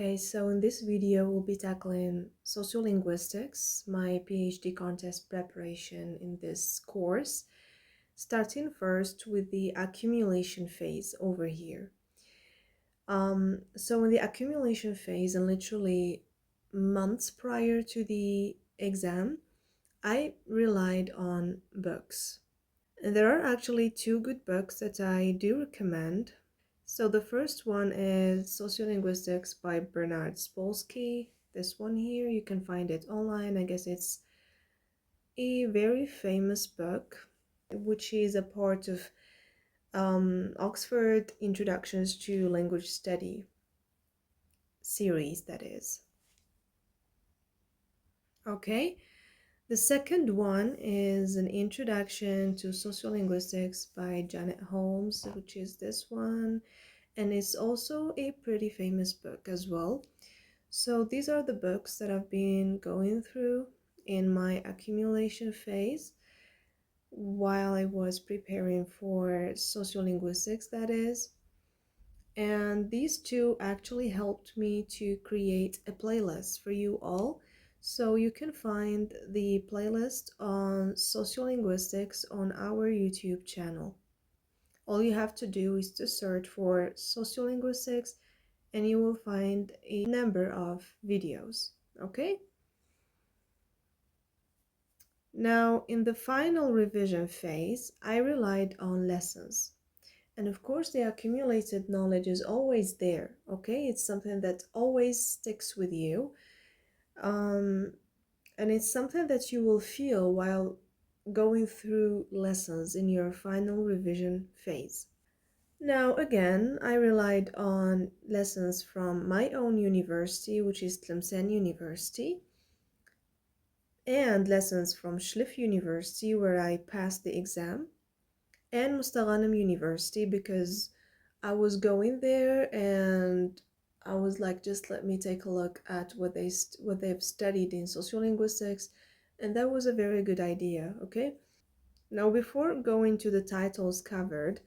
Okay, so in this video, we'll be tackling sociolinguistics, my PhD contest preparation in this course, starting first with the accumulation phase over here. So in the accumulation phase, and literally months prior to the exam, I relied on books. And there are actually two good books that I do recommend. So the first one is Sociolinguistics by Bernard Spolsky. This one here, you can find it online. I guess it's a very famous book, which is a part of Oxford Introductions to Language Study series, that is. Okay, the second one is an introduction to sociolinguistics by Janet Holmes, which is this one, and it's also a pretty famous book as well. So these are the books that I've been going through in my accumulation phase while I was preparing for sociolinguistics, that is. And these two actually helped me to create a playlist for you all. So you can find the playlist on sociolinguistics on our YouTube channel. All you have to do is to search for sociolinguistics and you will find a number of videos, okay? Now, in the final revision phase, I relied on lessons. And of course, the accumulated knowledge is always there, okay? It's something that always sticks with you. And it's something that you will feel while going through lessons in your final revision phase. Now, again, I relied on lessons from my own university, which is Tlemcen University, and lessons from Schliff University, where I passed the exam, and Mustaghanem University, because I was going there and I was like, just let me take a look at what they've studied in sociolinguistics, and that was a very good idea, okay? Now, before going to the titles covered,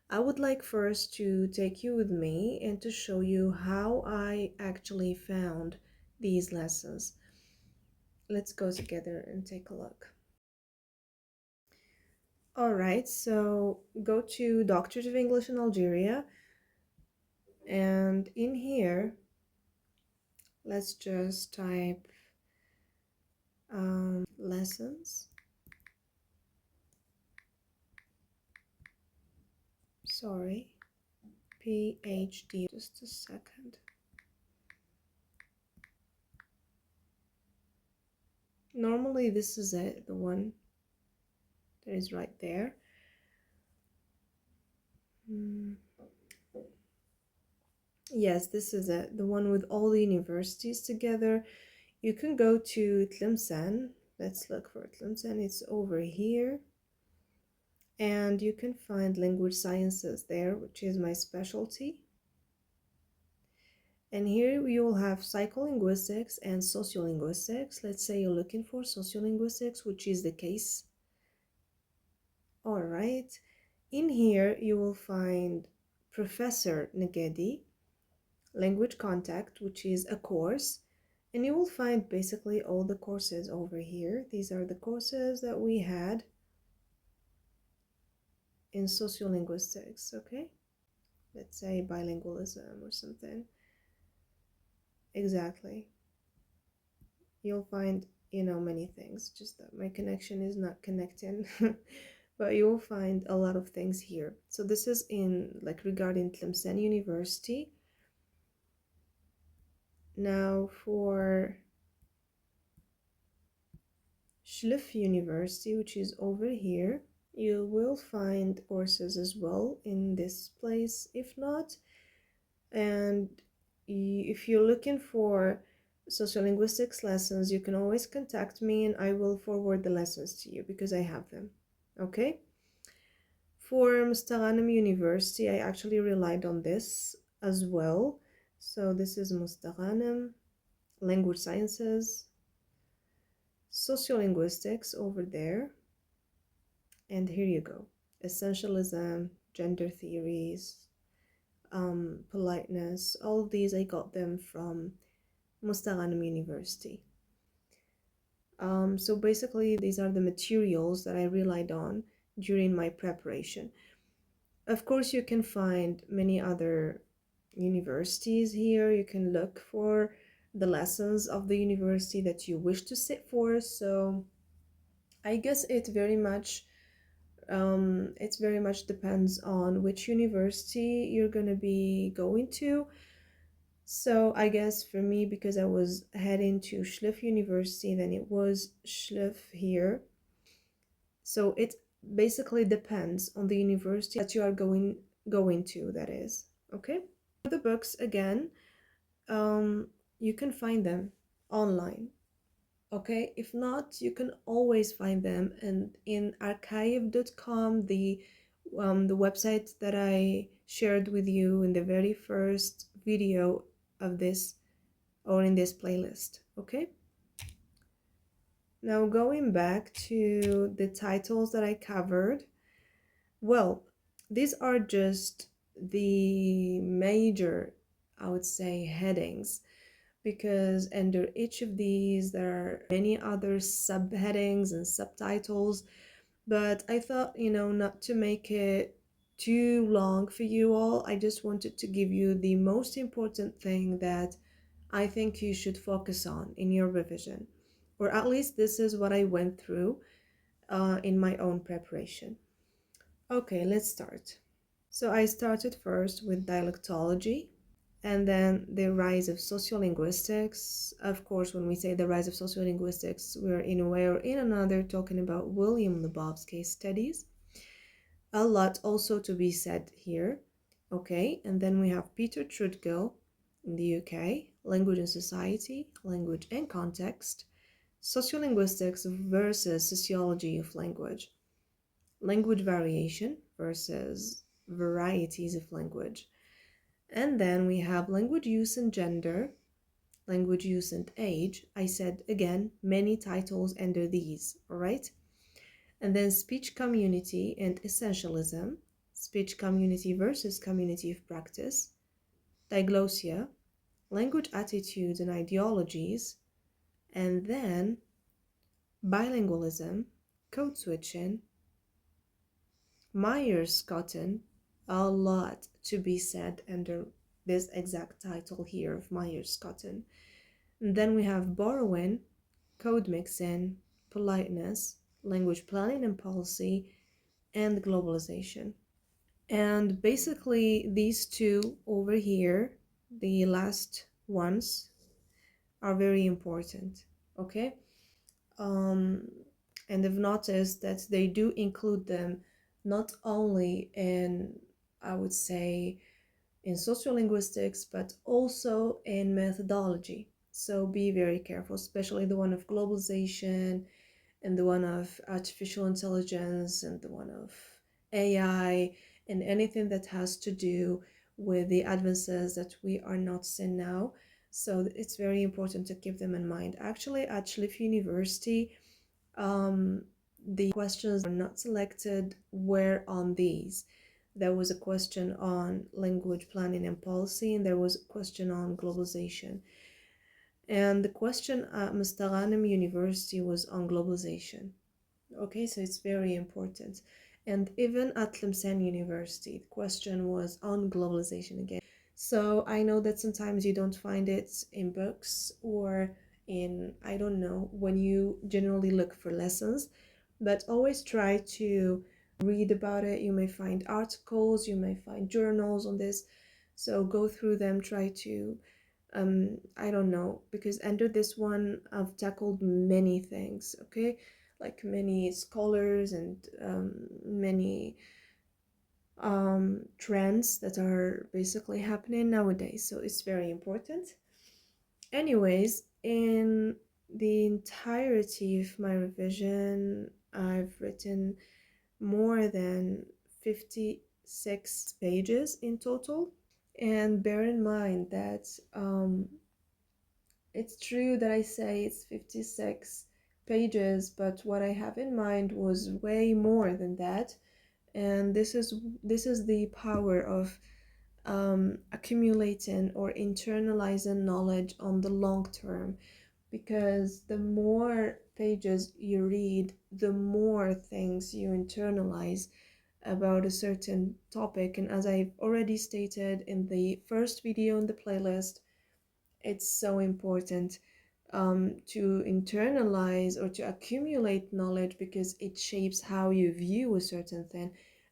I would like first to take you with me and to show you how I actually found these lessons. Let's go together and take a look. All right, so go to Doctors of English in Algeria, and in here, let's just type lessons. Sorry, PhD. Just a second. Normally, this is it, the one that is right there. Yes, this is it, the one with all the universities together. You can go to Tlemcen. Let's look for Tlemcen. It's over here. And you can find language sciences there, which is my specialty. And here you will have psycholinguistics and sociolinguistics. Let's say you're looking for sociolinguistics, which is the case. All right. In here, you will find Professor Negedi, Language Contact, which is a course. And you will find basically all the courses over here. These are the courses that we had in sociolinguistics, okay? Let's say bilingualism or something. Exactly. You'll find, many things, just that my connection is not connecting. But you will find a lot of things here. So this is in, regarding Tlemcen University. Now for Schliff University, which is over here, you will find courses as well in this place. If not, and if you're looking for sociolinguistics lessons, you can always contact me and I will forward the lessons to you because I have them, okay? For Mustaghanem University, I actually relied on this as well. So this is Mustaghanem, Language Sciences, Sociolinguistics over there. And here you go. Essentialism, gender theories, politeness, all of these I got them from Mustaghanam University. So basically, these are the materials that I relied on during my preparation. Of course, you can find many other universities here. You can look for the lessons of the university that you wish to sit for. So I guess it very much depends on which university you're gonna be going to. So I guess for me, because I was heading to Schliff University, then it was Schliff here. So it basically depends on the university that you are going to, that is. Okay? The books again, you can find them online. Okay, if not, you can always find them and in archive.com, the website that I shared with you in the very first video of this or in this playlist. Okay, now going back to the titles that I covered, well, these are just the major, I would say, headings, because under each of these there are many other subheadings and subtitles, but I thought, not to make it too long for you all, I just wanted to give you the most important thing that I think you should focus on in your revision, or at least this is what I went through in my own preparation. Okay, let's start. So I started first with dialectology, and then the rise of sociolinguistics. Of course, when we say the rise of sociolinguistics, we're in a way or in another talking about William Lebov's case studies. A lot also to be said here. Okay, and then we have Peter Trudgill in the UK, Language and Society, Language and Context, Sociolinguistics versus Sociology of Language, Language Variation versus Varieties of Language. And then we have language use and gender, language use and age. I said again, many titles under these, all right? And then speech community and essentialism, speech community versus community of practice, diglossia, language attitudes and ideologies, and then bilingualism, code switching, Myers-Scotton, a lot to be said under this exact title here of Myers-Scotton. And then we have borrowing, code mixing, politeness, language planning and policy, and globalization. And basically these two over here, the last ones, are very important, okay? And I've noticed that they do include them not only in, I would say, in sociolinguistics, but also in methodology. So be very careful, especially the one of globalization and the one of artificial intelligence and the one of AI and anything that has to do with the advances that we are not seeing now. So it's very important to keep them in mind. Actually, at Schliff University, the questions are not selected were on these. There was a question on language planning and policy, and there was a question on globalization. And the question at Mustaghanam University was on globalization. Okay, so it's very important. And even at Tlemcen University, the question was on globalization again. So I know that sometimes you don't find it in books or in, I don't know, when you generally look for lessons, but always try to read about it. You may find articles, you may find journals on this. So go through them, try to, I don't know, because under this one, I've tackled many things, okay? Like many scholars and many trends that are basically happening nowadays. So it's very important. Anyways, in the entirety of my revision, I've written more than 56 pages in total. And bear in mind that it's true that I say it's 56 pages, but what I have in mind was way more than that. And this is the power of accumulating or internalizing knowledge on the long term, because the more pages you read, the more things you internalize about a certain topic. And as I've already stated in the first video in the playlist, it's so important to internalize or to accumulate knowledge, because it shapes how you view a certain thing.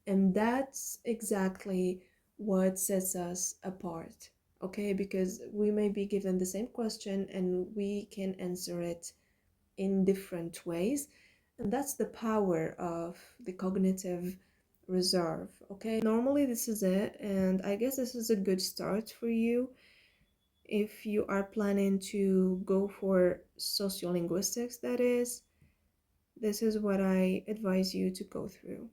And that's exactly what sets us apart. Okay, because we may be given the same question and we can answer it in different ways. And that's the power of the cognitive reserve. Okay, normally this is it, and I guess this is a good start for you if you are planning to go for sociolinguistics. That is, this is what I advise you to go through.